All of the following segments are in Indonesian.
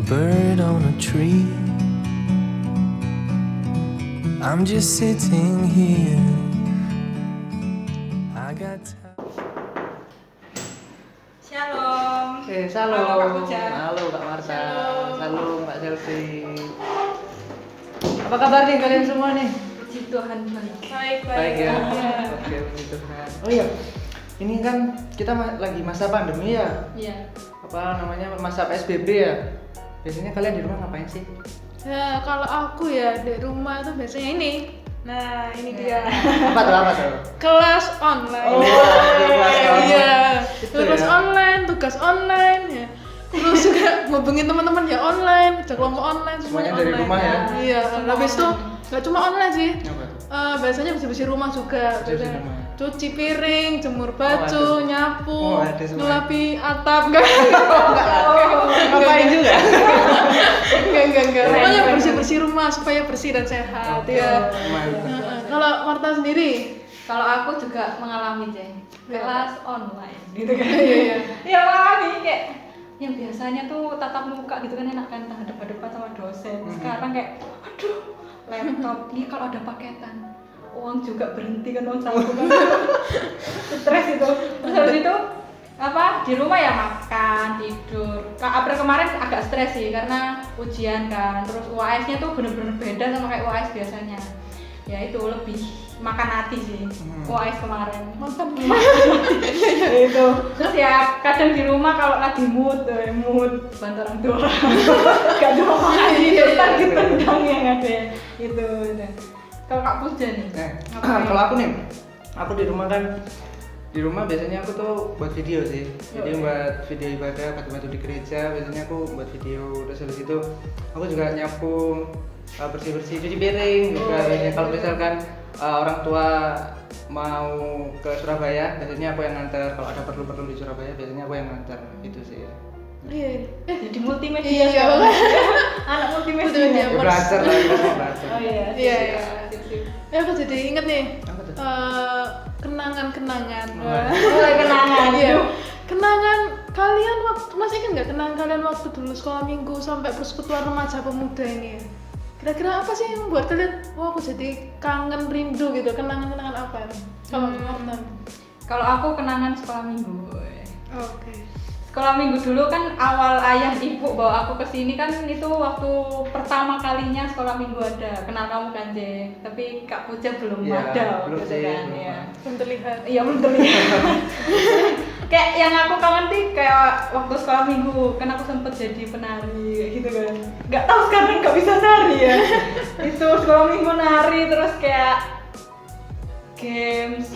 bird on a tree. I'm just sitting here. I got Shalom. Shalom. Halo Kak Puja. Halo Kak Marta. Shalom. Shalom Kak Selfie. Apa kabar nih kalian semua nih? Puji Tuhan baik. Baik ya. Oke, puji Tuhan. Oh iya. Ini kan kita lagi masa pandemi ya. Iya. Apa namanya? Masa PSBB ya. Biasanya kalian di rumah ngapain sih? Ya, kalau aku ya di rumah itu biasanya ini. Nah, ini dia. Apa tuh? Kelas online. Oh, kelas online. Iya. Itu Kelas ya? online, tugas online ya. Terus juga ngubungin teman-teman ya online, kerja kelompok online, Semuanya online. dari rumah ya? Iya, Semua habis itu online. nggak cuma online sih. Apa? Biasanya bersih-bersih rumah juga. Bersih-bersih Biasanya rumah. cuci piring, jemur baju, ada. nyapu, Oh, ada semua. ngelapi atap, enggak. Ngapain juga? Enggak. Keren, Pokoknya keren. bersih-bersih rumah supaya bersih dan sehat Oke. ya. Mantap. Kalau Marta sendiri, Kalau aku juga mengalami kelas online gitu kan. Iya. Ya mengalami kayak yang biasanya tuh tatap muka gitu kan enak kan hadap-hadapan sama dosen. Sekarang kayak aduh laptop ini kalau ada paketan uang juga berhenti kan uang saku kan. Stres itu. Terus habis itu apa di rumah ya makan tidur. April kemarin agak stres sih karena ujian kan. Terus UAS-nya tuh bener-bener beda sama kayak UAS biasanya. Ya itu lebih makan hati sih. UAS kemarin. makan Itu. Terus ya kadang di rumah kalau lagi mood bantu orang tua. Gak ada omongan ditendang yang ada. Itu. Kalau Kak Puja nih. ngapain? Kalau aku nih, aku di rumah kan, di rumah biasanya aku tuh buat video sih. Jadi Oke. buat video ibadah, bantu-bantu di gereja. Biasanya aku buat video. Terus habis itu aku juga nyapu, bersih-bersih, cuci piring juga. Biasanya kalau misalkan orang tua mau ke Surabaya, biasanya aku yang nganter. Kalau ada perlu-perlu di Surabaya, biasanya aku yang nganter. Itu sih. Iya. Jadi multimedia. Iya. sekarang. Anak multimedia. Multimedia. Ya, belajar lah, kita mau belajar. Oh iya. Iya. Sip. Aku jadi inget nih Apa tuh? kenangan-kenangan. Wah. Mulai kenangan. Iya. Kenangan kalian waktu masih ingat nggak kenangan kalian waktu dulu sekolah minggu sampai persekutuan remaja pemuda ini? Kira-kira apa sih yang membuat kalian, wah aku jadi kangen rindu gitu, kenangan-kenangan apa nih? Kalau Marta? Kalau aku kenangan sekolah minggu. Oke. Sekolah minggu dulu kan awal ayah ibu bawa aku ke sini kan itu waktu pertama kalinya sekolah minggu ada. Kenal kamu kan, Jeng? Tapi Kak Puja belum Iya, ada belum gitu sih, kan. belum. Iya. Belum terlihat. Iya belum terlihat. Kayak yang aku kangen sih kayak waktu sekolah minggu kan aku sempet jadi penari kayak gitu kan. Nggak tahu sekarang nggak bisa nari ya. Itu sekolah minggu nari terus kayak games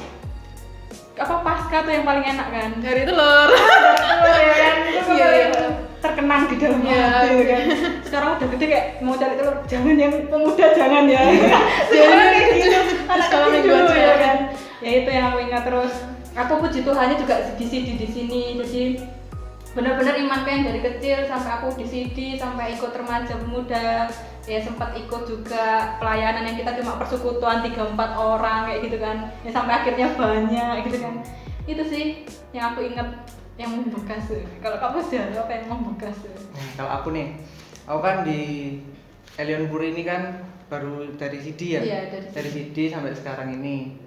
apa pasca tuh yang paling enak kan. Dari telur. Telur ya kan itu kan Iya, iya. terkenang di dalam Iya, hati gitu kan. Sekarang udah gede kayak mau cari telur jangan yang pemuda jangan ya. Sekarang kayak gitu anak Sekolah kecil minggu dulu aja. ya kan. Ya itu yang aku ingat terus. Aku puji Tuhannya juga di sini jadi benar-benar imanku yang dari kecil sampai aku di CD sampai ikut remaja pemuda ya sempat ikut juga pelayanan yang kita cuma persekutuan 3-4 orang kayak gitu kan ya sampai akhirnya banyak gitu kan itu sih yang aku ingat yang membekas kalau kamu jalan apa yang membekas Nah, kalau aku nih, aku kan di Elion Puri ini kan baru dari CD ya, Iya, dari CD sampai sekarang ini.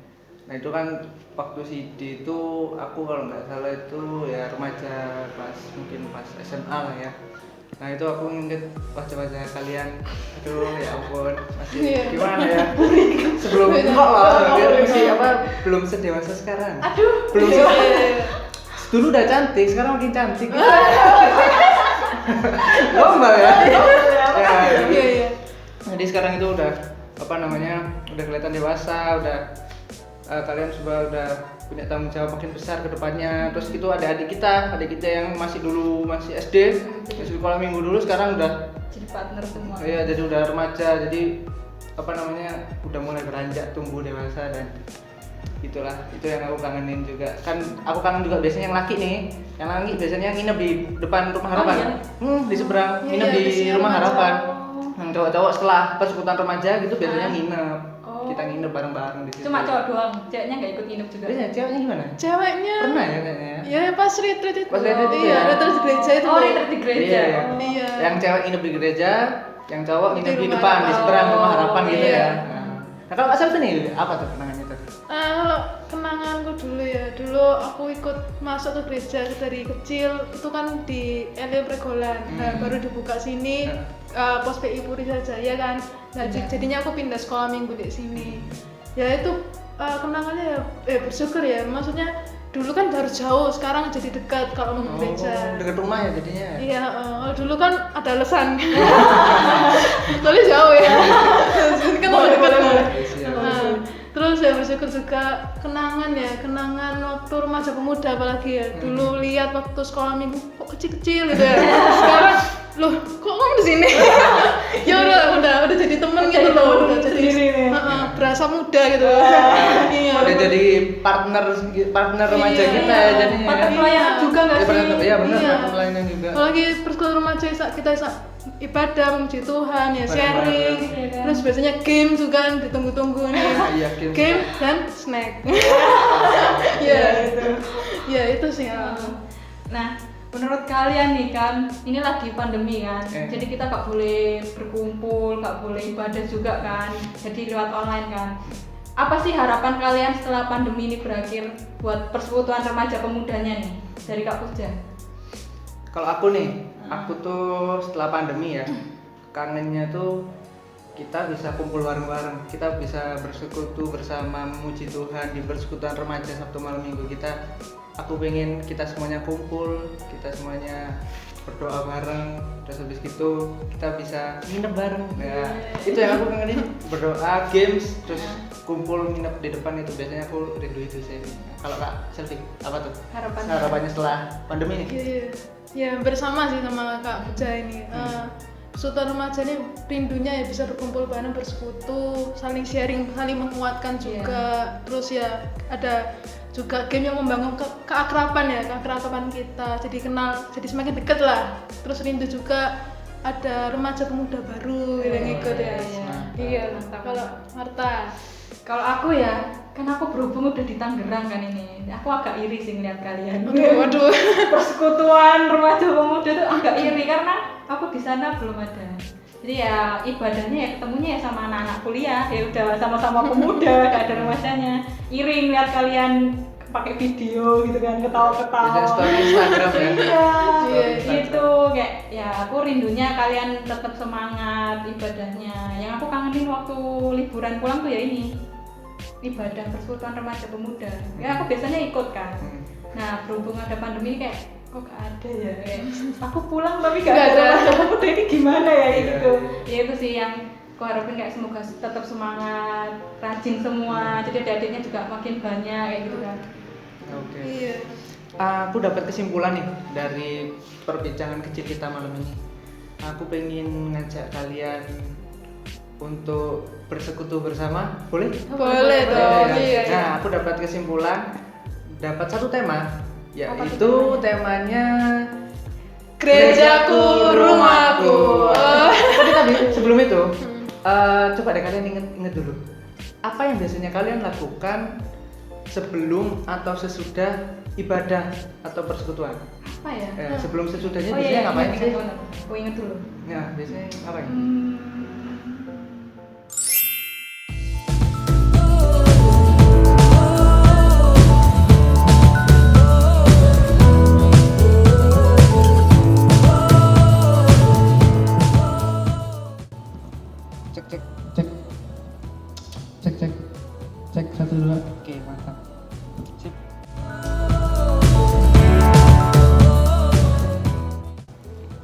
Nah itu kan waktu CD itu aku kalau nggak salah itu ya remaja mungkin pas SMA lah ya. Nah itu aku inget wajah-wajah kalian, aduh ya ampun masih Iya. gimana ya? Sebelum enggak lah, masih apa belum sedewasa sekarang. aduh Belum Iya. dulu udah cantik, sekarang makin cantik. Gombal ya. Ya, Iya. jadi sekarang itu udah apa namanya udah kelihatan dewasa, udah kalian semua udah punya tanggung jawab makin besar ke depannya. Terus itu ada adik kita yang masih SD, masih sekolah minggu dulu, sekarang udah jadi partner semua ya jadi udah remaja, jadi apa namanya udah mulai beranjak tumbuh dewasa dan itulah itu yang aku kangenin juga kan. Aku kangen juga biasanya yang laki nih, yang laki biasanya nginep di depan rumah harapan. Di seberang Iya, nginep di biasanya rumah remaja. harapan. Yang cowok-cowok setelah persekutuan remaja gitu biasanya nginep. oh kita nginep bareng-bareng di situ. Cuma cowok doang, ceweknya nggak ikut nginep juga. Biasanya ceweknya gimana? Ceweknya Pernah ya kayaknya ya? ya pas retreat itu. Pas retreat itu iya, ya? retreat di gereja itu. Oh, retreat di gereja. Iya, iya. Oh. Iya. Yang cewek nginep di gereja, yang cowok Di nginep di rumah depan, di harapan. seberang rumah harapan gitu Iya. ya. Nah kalau asal tuh nih, apa tuh kenangannya tuh? Kalau kenanganku dulu ya, dulu aku ikut masuk ke gereja dari kecil itu kan di Elim Pregolan. Nah, baru dibuka sini pos PI Puri Jaya kan. Nah, jadinya aku pindah sekolah minggu di sini. Ya itu kenangannya ya bersyukur ya. Maksudnya dulu kan harus jauh, sekarang jadi dekat kalau mau ke gereja. Dekat rumah ya jadinya. Iya, dulu kan ada alasan. Soalnya jauh ya. Sini kan lebih dekat. Nah, terus ya bersyukur juga kenangan waktu remaja pemuda apalagi ya. Dulu lihat waktu sekolah minggu kok kecil-kecil gitu ya. Sekarang loh, kok kamu di sini? Ya udah jadi temen gitu loh, udah jadi berasa muda gitu. Iya. Udah jadi partner remaja Iya, kita iya. ya jadinya. Partner pelayanan juga nggak sih? Iya benar, Iya. partner pelayanan juga. Apalagi persekolah remaja kita ibadah memuji Tuhan ya, sharing. Bareng-bareng. Terus biasanya game juga kan ditunggu-tunggu nih. Iya, game. Game dan snack. Iya itu. Ya itu sih. Nah, menurut kalian nih kan, ini lagi pandemi kan, jadi kita nggak boleh berkumpul, nggak boleh ibadah juga kan, jadi lewat online kan. Apa sih harapan kalian setelah pandemi ini berakhir buat persekutuan remaja pemudanya nih dari Kak Puja? Kalau aku nih, aku tuh setelah pandemi ya, kangennya tuh kita bisa kumpul bareng-bareng, kita bisa bersekutu bersama memuji Tuhan di persekutuan remaja Sabtu malam Minggu kita. Aku pengen kita semuanya kumpul, kita semuanya berdoa bareng, terus habis gitu kita bisa nginep bareng. Ya, itu yang aku kangenin, berdoa, games, terus kumpul nginep di depan itu biasanya aku rindu itu sih. Kalau Kak Selvi, apa tuh? Harapannya setelah pandemi ini? Iya. Ya bersama sih sama Kak Puja ini. Persekutuan remaja ini rindunya ya bisa berkumpul bareng, bersekutu, saling sharing, saling menguatkan juga. Terus ya ada juga game yang membangun keakraban kita, jadi kenal, jadi semakin dekat lah. Terus rindu juga ada remaja pemuda baru yang ikut ya. Iya, kalau Marta. Kalau aku ya, kan aku berhubung udah di Tangerang kan ini, aku agak iri sih ngeliat kalian. Waduh. Persekutuan remaja pemuda tuh agak iri karena aku di sana belum ada. Jadi ya ibadahnya ya ketemunya ya sama anak-anak kuliah, ya udah sama-sama pemuda, gak ada remajanya. Iri ngeliat kalian pakai video gitu kan, ketawa-ketawa. Biasanya story Instagram ya. Iya, gitu kayak ya aku rindunya kalian tetap semangat ibadahnya. Yang aku kangenin waktu liburan pulang tuh ya ini ibadah persekutuan remaja pemuda. Ya aku biasanya ikut kan. Nah berhubung ada pandemi kayak kok gak ada ya, kayak aku pulang tapi gak ada remaja pemuda, ini gimana ya gitu. Ya itu sih yang aku harapin, kayak semoga tetap semangat, rajin semua, jadi adik-adiknya juga makin banyak kayak gitu kan. Oke. Iya. Aku dapat kesimpulan nih dari perbincangan kecil kita malam ini. Aku pengen ngajak kalian untuk bersekutu bersama, boleh? Boleh dong. Ya. Iya. Nah, aku dapat kesimpulan, dapat satu tema, yaitu temanya Gerejaku, rumahku. Tapi sebelum itu, coba deh kalian inget dulu, apa yang biasanya kalian lakukan sebelum atau sesudah ibadah atau persekutuan? Apa ya? Sebelum sesudahnya Oh biasanya iya, ngapain sih? aku inget dulu. Ya, biasanya ngapain? Cek 1 2. Oke, mantap. Sip.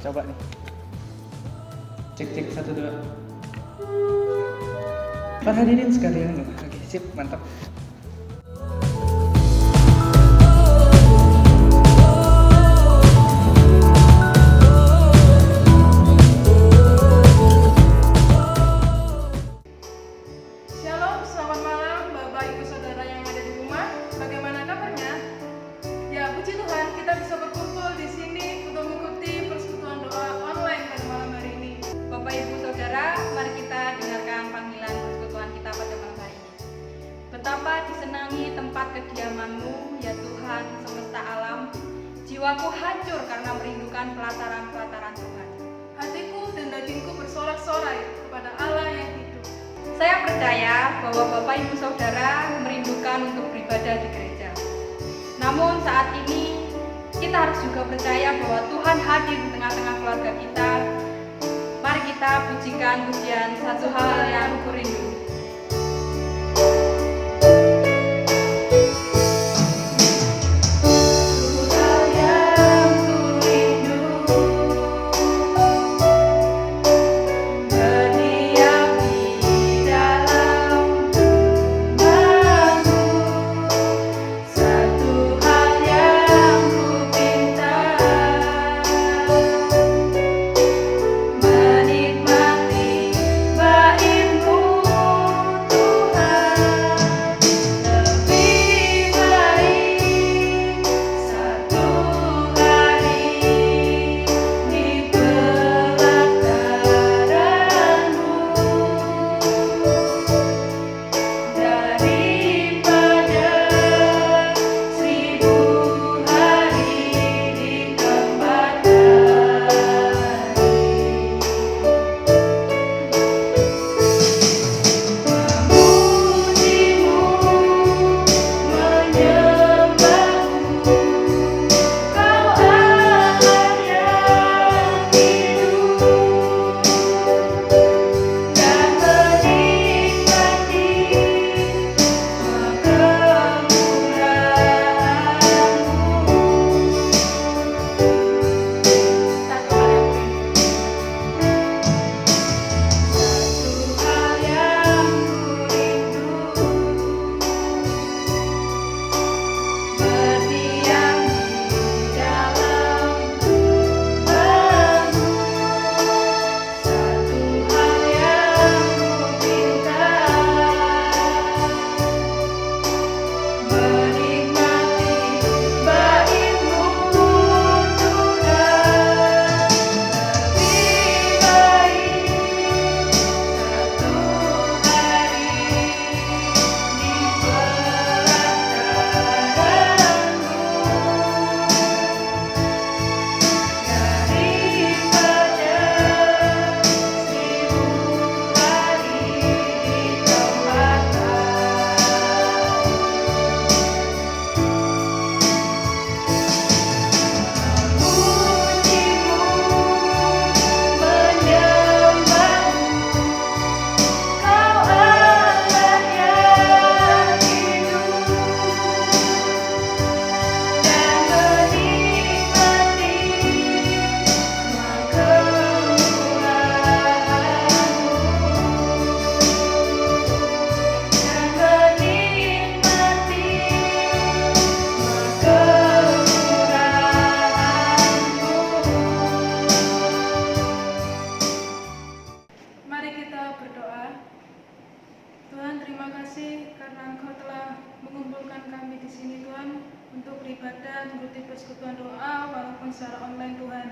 Coba nih. Cek 1 2. Para hadirin sekalian. Oke, sip, mantap. Shalom, selamat malam Bapak Ibu Saudara yang ada di rumah. Bagaimana kabarnya? Ya, puji Tuhan kita bisa berkumpul di sini untuk mengikuti persekutuan doa online pada malam hari ini. Bapak Ibu Saudara, mari kita dengarkan panggilan persekutuan kita pada malam hari ini. Betapa disenangi tempat kediaman-Mu, ya Tuhan semesta alam. Jiwaku hancur karena merindukan pelataran-pelataran Tuhan. Hatiku dan dagingku bersorak-sorai kepada Allah yang hidup. Saya percaya bahwa Bapak Ibu Saudara merindukan untuk beribadah di gereja. Namun saat ini kita harus juga percaya bahwa Tuhan hadir di tengah-tengah keluarga kita. Mari kita pujikan pujian Satu Hal Yang Kurindu. Menikmati mengikuti persekutuan doa walaupun secara online Tuhan.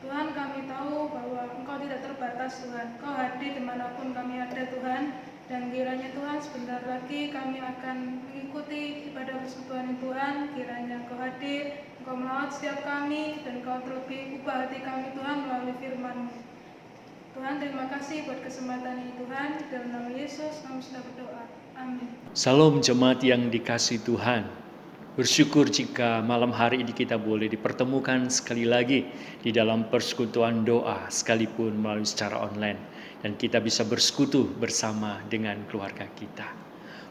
Tuhan, kami tahu bahwa Engkau tidak terbatas Tuhan. Engkau hadir dimanapun kami ada Tuhan. Dan kiranya Tuhan sebentar lagi kami akan mengikuti ibadah persekutuan Tuhan. Kiranya Engkau hadir, Engkau melawat setiap kami, dan Engkau terlebih ubah hati kami Tuhan melalui firman-Mu. Tuhan, terima kasih buat kesempatan ini Tuhan. Dalam nama Yesus kami sudah berdoa. Amin. Salam jemaat yang dikasihi Tuhan. Bersyukur jika malam hari ini kita boleh dipertemukan sekali lagi di dalam persekutuan doa sekalipun melalui secara online. Dan kita bisa bersekutu bersama dengan keluarga kita.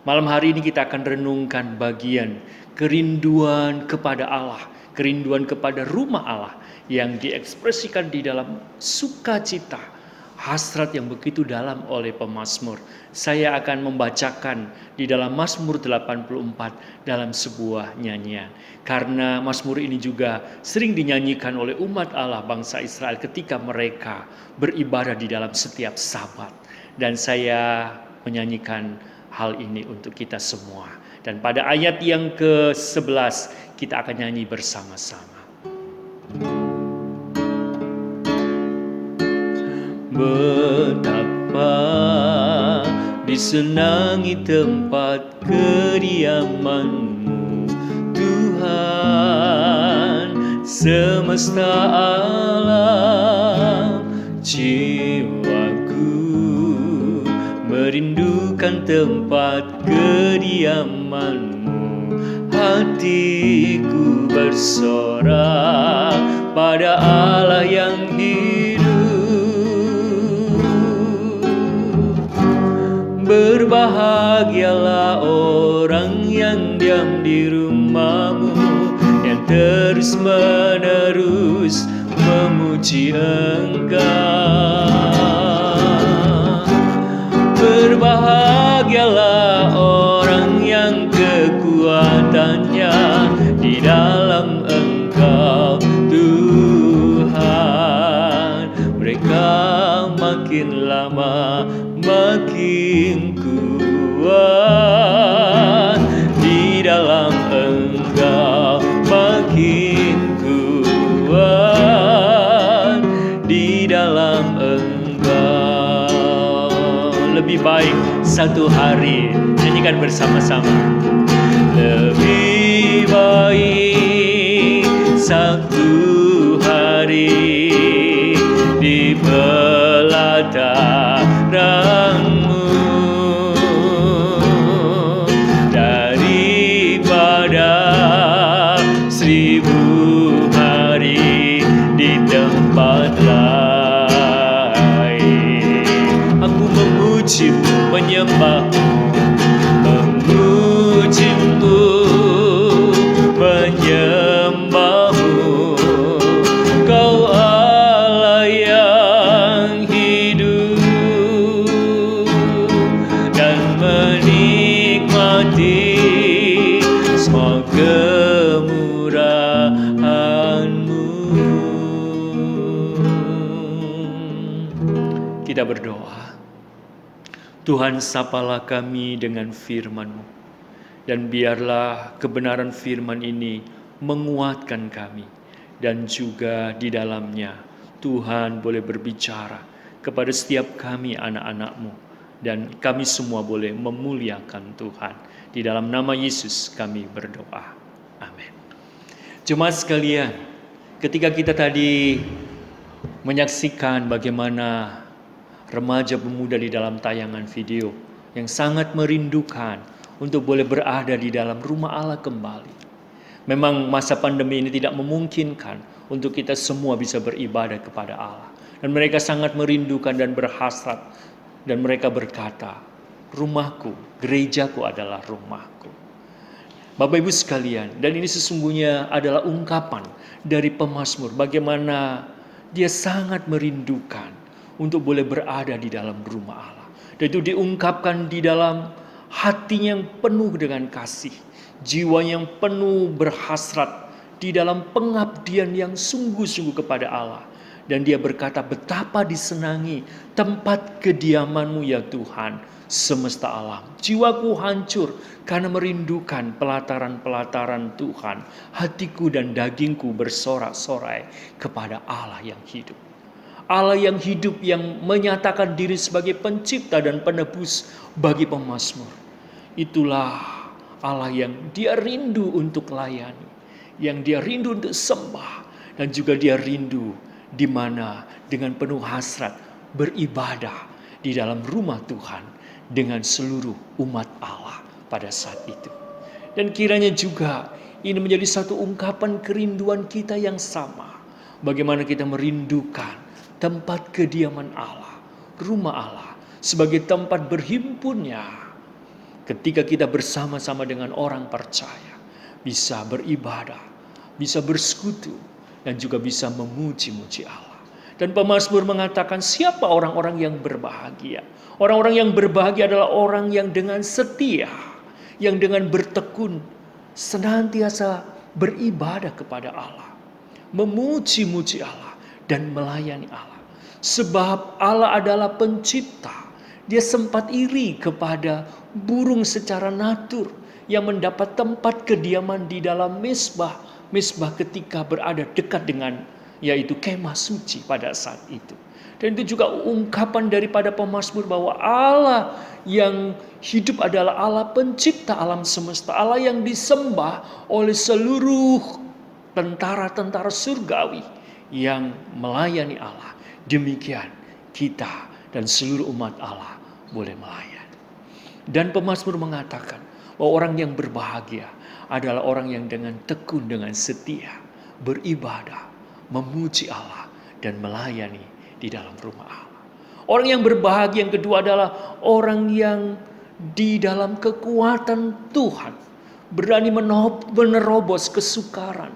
Malam hari ini kita akan renungkan bagian kerinduan kepada Allah, kerinduan kepada rumah Allah yang diekspresikan di dalam sukacita, hasrat yang begitu dalam oleh pemazmur. Saya akan membacakan di dalam Mazmur 84 dalam sebuah nyanyian. Karena Mazmur ini juga sering dinyanyikan oleh umat Allah bangsa Israel ketika mereka beribadah di dalam setiap Sabat. Dan saya menyanyikan hal ini untuk kita semua. Dan pada ayat yang ke-11 kita akan nyanyi bersama-sama. Betapa disenangi tempat kediaman-Mu, Tuhan. Semesta alam, jiwaku merindukan tempat kediaman-Mu. Hatiku bersorak pada Allah yang hidup. Berbahagialah orang yang diam di rumah-Mu, yang terus menerus memuji Engkau. Berbahagialah orang yang kekuatannya di dalam Engkau, Tuhan. Mereka makin lama makin kuat di dalam Engkau, makin kuat di dalam Engkau. Lebih baik satu hari, nyanyikan bersama-sama. Lebih baik satu hari di pelataran-Mu daripada 1000 hari di tempat lain. Aku memuji-Mu, menyembah-Mu, memuji-Mu, menyembah-Mu. Kau Allah yang hidup dan menikmati semua kemurahan-Mu. Kita berdoa. Tuhan, sapalah kami dengan firman-Mu, dan biarlah kebenaran firman ini menguatkan kami, dan juga di dalamnya Tuhan boleh berbicara kepada setiap kami anak-anak-Mu, dan kami semua boleh memuliakan Tuhan. Di dalam nama Yesus kami berdoa. Amin. Jemaat sekalian, ketika kita tadi menyaksikan bagaimana remaja pemuda di dalam tayangan video yang sangat merindukan untuk boleh berada di dalam rumah Allah kembali. Memang masa pandemi ini tidak memungkinkan untuk kita semua bisa beribadah kepada Allah. Dan mereka sangat merindukan dan berhasrat. Dan mereka berkata, rumahku, gerejaku adalah rumahku. Bapak Ibu sekalian, dan ini sesungguhnya adalah ungkapan dari pemazmur. Bagaimana dia sangat merindukan untuk boleh berada di dalam rumah Allah. Dan itu diungkapkan di dalam hatinya yang penuh dengan kasih, jiwa yang penuh berhasrat di dalam pengabdian yang sungguh-sungguh kepada Allah. Dan dia berkata, betapa disenangi tempat kediaman-Mu ya Tuhan semesta alam. Jiwaku hancur karena merindukan pelataran-pelataran Tuhan. Hatiku dan dagingku bersorak-sorai kepada Allah yang hidup. Allah yang hidup, yang menyatakan diri sebagai pencipta dan penebus bagi pemazmur. Itulah Allah yang dia rindu untuk layani, yang dia rindu untuk sembah, dan juga dia rindu di mana dengan penuh hasrat beribadah di dalam rumah Tuhan dengan seluruh umat Allah pada saat itu. Dan kiranya juga ini menjadi satu ungkapan kerinduan kita yang sama. Bagaimana kita merindukan tempat kediaman Allah, rumah Allah, sebagai tempat berhimpunnya. Ketika kita bersama-sama dengan orang percaya, bisa beribadah, bisa bersekutu, dan juga bisa memuji-muji Allah. Dan pemazmur mengatakan, siapa orang-orang yang berbahagia? Orang-orang yang berbahagia adalah orang yang dengan setia, yang dengan bertekun, senantiasa beribadah kepada Allah, memuji-muji Allah, dan melayani Allah. Sebab Allah adalah pencipta. Dia sempat iri kepada burung secara natur yang mendapat tempat kediaman di dalam mezbah. Mezbah ketika berada dekat dengan yaitu kemah suci pada saat itu. Dan itu juga ungkapan daripada pemazmur bahwa Allah yang hidup adalah Allah pencipta alam semesta, Allah yang disembah oleh seluruh tentara-tentara surgawi yang melayani Allah. Demikian kita dan seluruh umat Allah boleh melayani. Dan pemazmur mengatakan bahwa orang yang berbahagia adalah orang yang dengan tekun, dengan setia, beribadah, memuji Allah, dan melayani di dalam rumah Allah. Orang yang berbahagia yang kedua adalah orang yang di dalam kekuatan Tuhan berani menerobos kesukaran,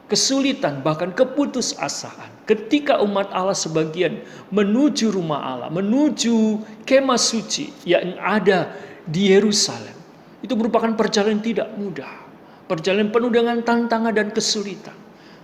kesulitan, bahkan keputusasaan. Ketika umat Allah sebagian menuju rumah Allah, menuju kemah suci yang ada di Yerusalem, itu merupakan perjalanan tidak mudah, perjalanan penuh dengan tantangan dan kesulitan.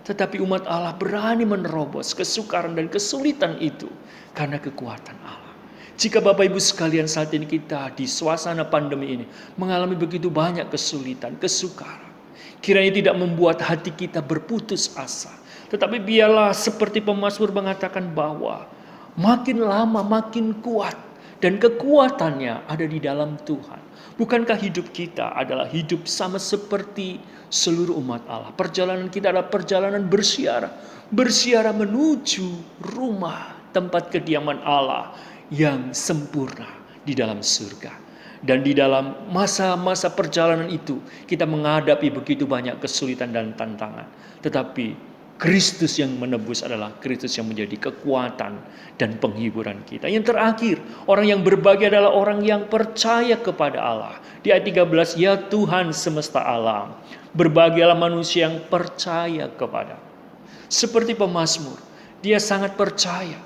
Tetapi umat Allah berani menerobos kesukaran dan kesulitan itu karena kekuatan Allah. Jika Bapak Ibu sekalian saat ini kita di suasana pandemi ini mengalami begitu banyak kesulitan, kesukaran, kiranya tidak membuat hati kita berputus asa. Tetapi biarlah seperti pemazmur mengatakan bahwa makin lama makin kuat dan kekuatannya ada di dalam Tuhan. Bukankah hidup kita adalah hidup sama seperti seluruh umat Allah? Perjalanan kita adalah perjalanan bersiara. Bersiara menuju rumah tempat kediaman Allah yang sempurna di dalam surga. Dan di dalam masa-masa perjalanan itu kita menghadapi begitu banyak kesulitan dan tantangan. Tetapi Kristus yang menebus adalah Kristus yang menjadi kekuatan dan penghiburan kita. Yang terakhir, orang yang berbahagia adalah orang yang percaya kepada Allah. Di ayat 13, ya Tuhan semesta alam, berbahagialah manusia yang percaya kepada. Seperti pemazmur, dia sangat percaya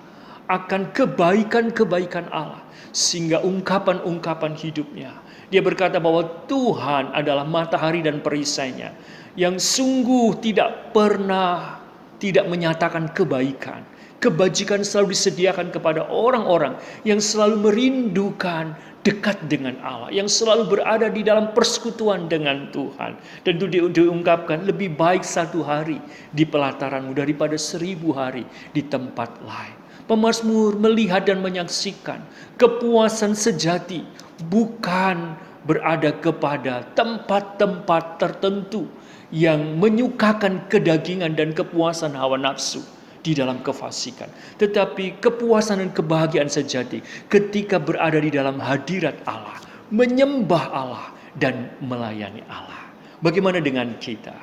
akan kebaikan-kebaikan Allah. Sehingga ungkapan-ungkapan hidupnya, dia berkata bahwa Tuhan adalah matahari dan perisainya, yang sungguh tidak pernah tidak menyatakan kebaikan. Kebajikan selalu disediakan kepada orang-orang yang selalu merindukan dekat dengan Allah, yang selalu berada di dalam persekutuan dengan Tuhan. Dan itu diungkapkan, lebih baik 1 hari di pelataranmu daripada 1000 hari di tempat lain. Pemazmur melihat dan menyaksikan kepuasan sejati bukan berada kepada tempat-tempat tertentu yang menyukakan kedagingan dan kepuasan hawa nafsu di dalam kefasikan. Tetapi kepuasan dan kebahagiaan sejati ketika berada di dalam hadirat Allah, menyembah Allah dan melayani Allah. Bagaimana dengan kita?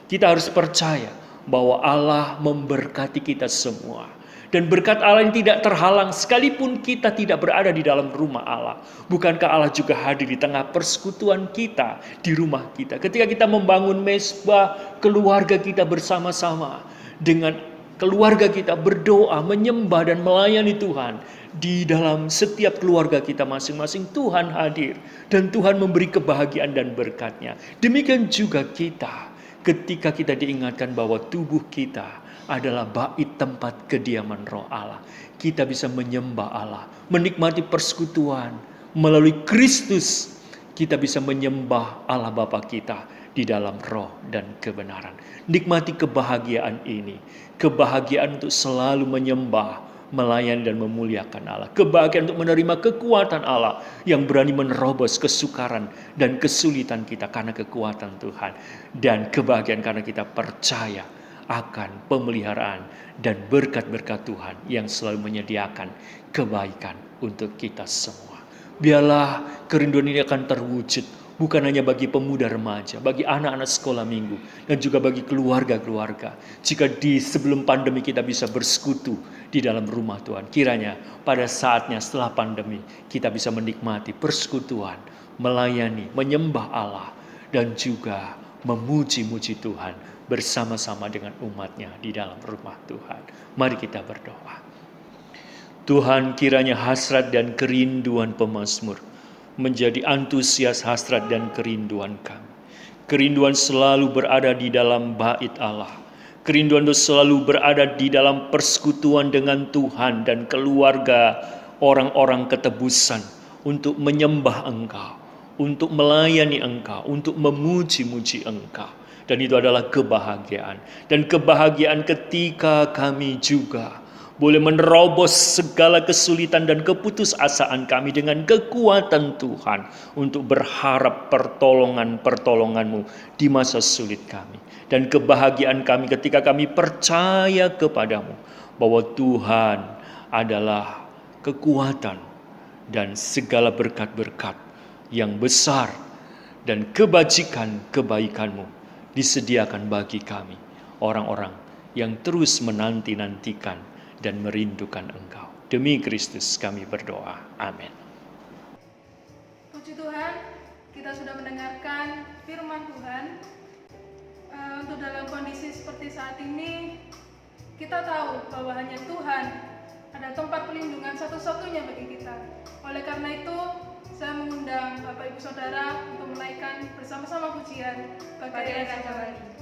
Kita harus percaya bahwa Allah memberkati kita semua. Dan berkat Allah yang tidak terhalang sekalipun kita tidak berada di dalam rumah Allah. Bukankah Allah juga hadir di tengah persekutuan kita, di rumah kita. Ketika kita membangun mezbah, keluarga kita bersama-sama. Dengan keluarga kita berdoa, menyembah dan melayani Tuhan. Di dalam setiap keluarga kita masing-masing Tuhan hadir. Dan Tuhan memberi kebahagiaan dan berkat-Nya. Demikian juga kita. Ketika kita diingatkan bahwa tubuh kita adalah bait tempat kediaman Roh Allah. Kita bisa menyembah Allah, menikmati persekutuan melalui Kristus. Kita bisa menyembah Allah Bapa kita di dalam roh dan kebenaran. Nikmati kebahagiaan ini. Kebahagiaan untuk selalu menyembah, melayani dan memuliakan Allah. Kebahagiaan untuk menerima kekuatan Allah yang berani menerobos kesukaran dan kesulitan kita karena kekuatan Tuhan. Dan kebahagiaan karena kita percaya akan pemeliharaan dan berkat-berkat Tuhan yang selalu menyediakan kebaikan untuk kita semua. Biarlah kerinduan ini akan terwujud bukan hanya bagi pemuda remaja, bagi anak-anak sekolah minggu, dan juga bagi keluarga-keluarga. Jika di sebelum pandemi kita bisa bersekutu di dalam rumah Tuhan, kiranya pada saatnya setelah pandemi kita bisa menikmati persekutuan, melayani, menyembah Allah, dan juga memuji-muji Tuhan bersama-sama dengan umat-Nya di dalam rumah Tuhan. Mari kita berdoa. Tuhan, kiranya hasrat dan kerinduan pemazmur menjadi antusias hasrat dan kerinduan kami. Kerinduan selalu berada di dalam bait Allah. Kerinduan itu selalu berada di dalam persekutuan dengan Tuhan dan keluarga orang-orang ketebusan untuk menyembah Engkau, untuk melayani Engkau, untuk memuji-muji Engkau. Dan itu adalah kebahagiaan. Dan kebahagiaan ketika kami juga boleh menerobos segala kesulitan dan keputusasaan kami dengan kekuatan Tuhan untuk berharap pertolongan-pertolongan-Mu di masa sulit kami. Dan kebahagiaan kami ketika kami percaya kepadamu bahwa Tuhan adalah kekuatan dan segala berkat-berkat yang besar dan kebajikan-kebaikan-Mu disediakan bagi kami, orang-orang yang terus menanti-nantikan dan merindukan Engkau. Demi Kristus kami berdoa. Amin. Puji Tuhan, kita sudah mendengarkan firman Tuhan. Untuk dalam kondisi seperti saat ini, kita tahu bahwa hanya Tuhan ada tempat perlindungan satu-satunya bagi kita. Oleh karena itu, saya mengundang Bapak Ibu Saudara untuk menaikkan bersama-sama pujian bagi Raja Wali.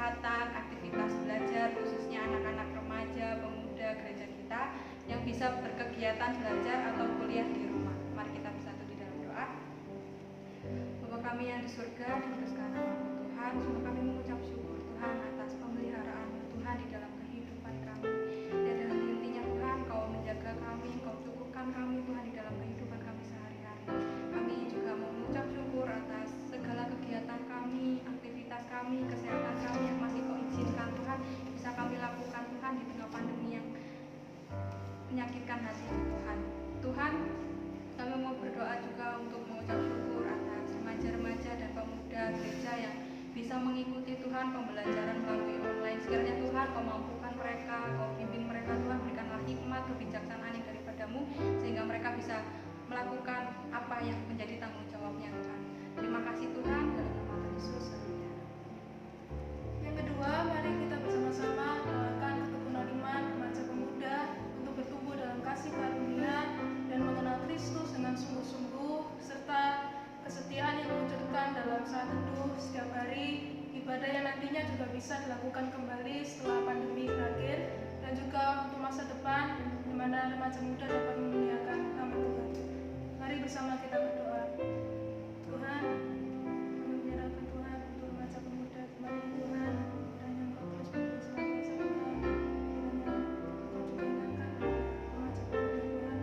kesehatan, aktivitas belajar, khususnya anak-anak remaja, pemuda gereja kita yang bisa berkegiatan belajar atau kuliah di rumah. Mari kita bersatu di dalam doa. Bapa kami yang di surga, dikuduskan nama Tuhan. Sungguh kami mengucap syukur Tuhan atas pemeliharaan Tuhan di dalam kehidupan kami. Dan dengan intinya Tuhan, Kau menjaga kami, Kau cukupkan kami Tuhan di dalam kehidupan kami sehari-hari. Kami juga mengucap syukur atas segala kegiatan kami, aktivitas kami, kesehatan kami yang masih Kau izinkan Tuhan bisa kami lakukan Tuhan di tengah pandemi yang menyakitkan hati Tuhan. Tuhan, kami mau berdoa juga untuk mengucap syukur atas remaja-remaja dan pemuda gereja yang bisa mengikuti Tuhan pembelajaran melalui online. Sekiranya Tuhan Kau mampukan mereka, Kau bimbing mereka Tuhan, berikanlah hikmat, kebijaksanaan yang daripada-Mu sehingga mereka bisa melakukan apa yang menjadi tanggung jawabnya Tuhan. Terima kasih Tuhan, dalam nama Tuhan Yesus. Yang kedua, mari kita bersama-sama doakan ketekunan iman remaja pemuda untuk bertumbuh dalam kasih karunia dan mengenal Kristus dengan sungguh-sungguh serta kesetiaan yang diwujudkan dalam saat teduh setiap hari, ibadah yang nantinya juga bisa dilakukan kembali setelah pandemi berakhir, dan juga untuk masa depan di mana remaja muda dapat memuliakan nama Tuhan. Mari bersama kita berdoa. Tuhan, kami menyerahkan Tuhan untuk remaja pemuda kembali Tuhan, dan yang Kau terus memberi sebagai satu hal, kiranya Kau juga ingatkan remaja pemuda Tuhan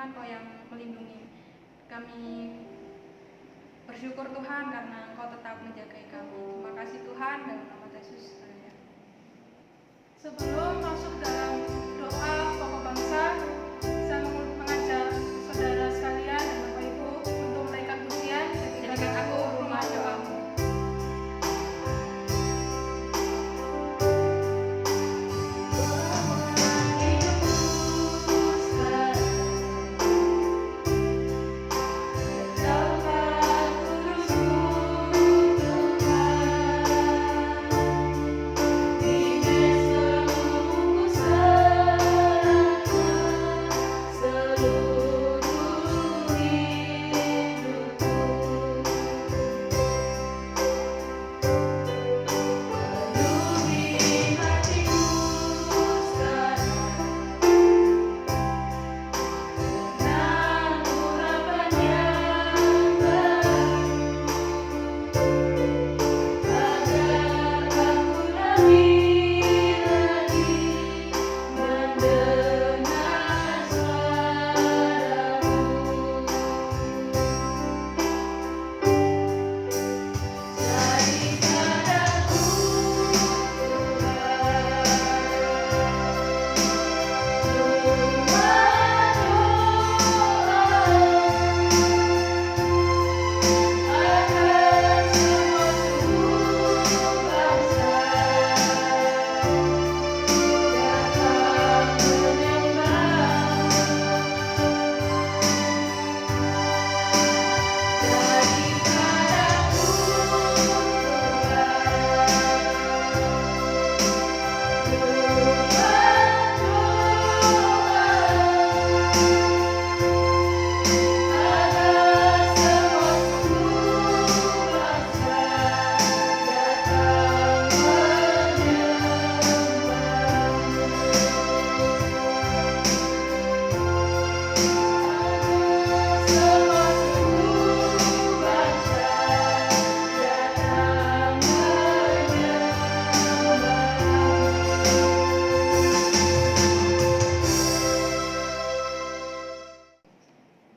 Tuhan kok yang melindungi. Kami bersyukur Tuhan karena Engkau tetap menjagai kami. Terima kasih Tuhan, dalam nama Yesus. Amin. Sebelum masuk dalam doa pokok bangsa, saya mengajak saudara sekalian dan Bapak Ibu untuk menaikkan pujian Jadikan aku rumah doamu.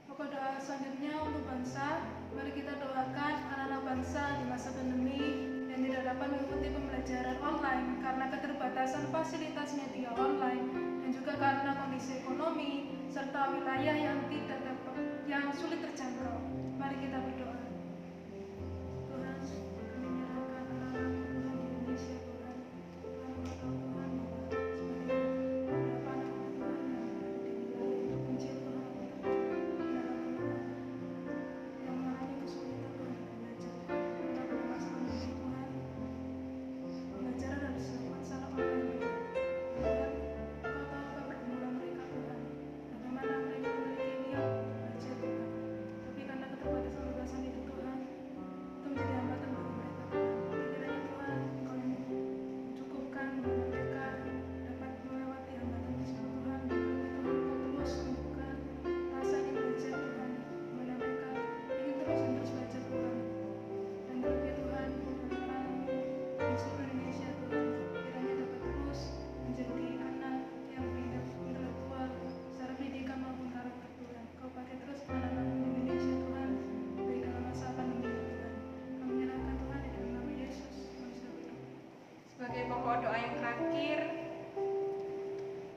Pokok doa selanjutnya untuk bangsa, mari kita doakan anak-anak bangsa di masa pandemi yang tidak dapat mengikuti pembelajaran online karena keterbatasan fasilitas media online dan juga karena kondisi ekonomi serta wilayah yang tidak dapat yang sulit terjangkau. Mari kita berdoa. Tuhan, kami menyerahkan anak-anak Tuhan di Indonesia, Tuhan. Tuhan, Engkau tahu Tuhan bahwa sebagai beberapa anak-anak Tuhan yang ada di wilayah yang terpencil, Tuhan, yang mengalami kesulitan Tuhan belajar karena masa pandemi Tuhan, pembelajaran harus dilakukan secara online Tuhan. Tuhan, Engkau tahu apa pergumulan mereka Tuhan, bagaimana mereka memiliki niat belajar Tuhan, tapi karena keterbatasan itu Tuhan, itu menjadi hambatan bagi mereka Tuhan. Kiranya Tuhan, Engkau yang cukupkan bagi mereka dapat melewati hambatan tersebut Tuhan, dan Tuhan Engkau terus menumbuhkan rasa ingin belajar Tuhan, dimana mereka ingin terus dan terus belajar Tuhan. Dan terlebih Tuhan, anak-anak di seluruh Indonesia Tuhan, kiranya dapat terus menjadi anak yang intelektual secara pendidikan maupun karakter Tuhan. Kau pakai terus anak-anak di Indonesia Tuhan, baik dalam masa pandemi ini Tuhan. Kami menyerahkan Tuhan di dalam nama Yesus, kami sudah berdoa. Sebagai pokok doa yang terakhir,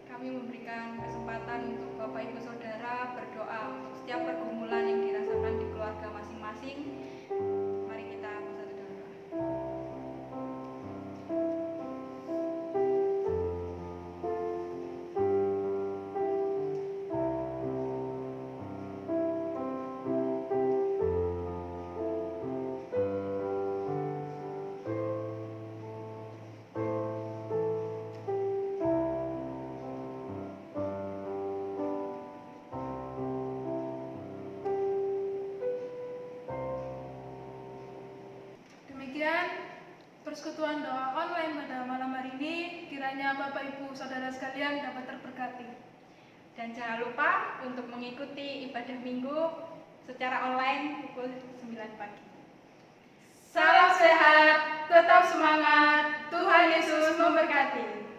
kami memberikan kesempatan untuk Bapak Ibu Saudara berdoa untuk setiap pergumulan yang dirasakan di keluarga masing-masing. Mari kita bersatu dalam doa. Demikian persekutuan doa online pada malam hari ini, kiranya Bapak Ibu Saudara sekalian dapat terberkati. Dan jangan lupa untuk mengikuti ibadah minggu secara online pukul 9 pagi. Salam sehat, tetap semangat, Tuhan Yesus memberkati.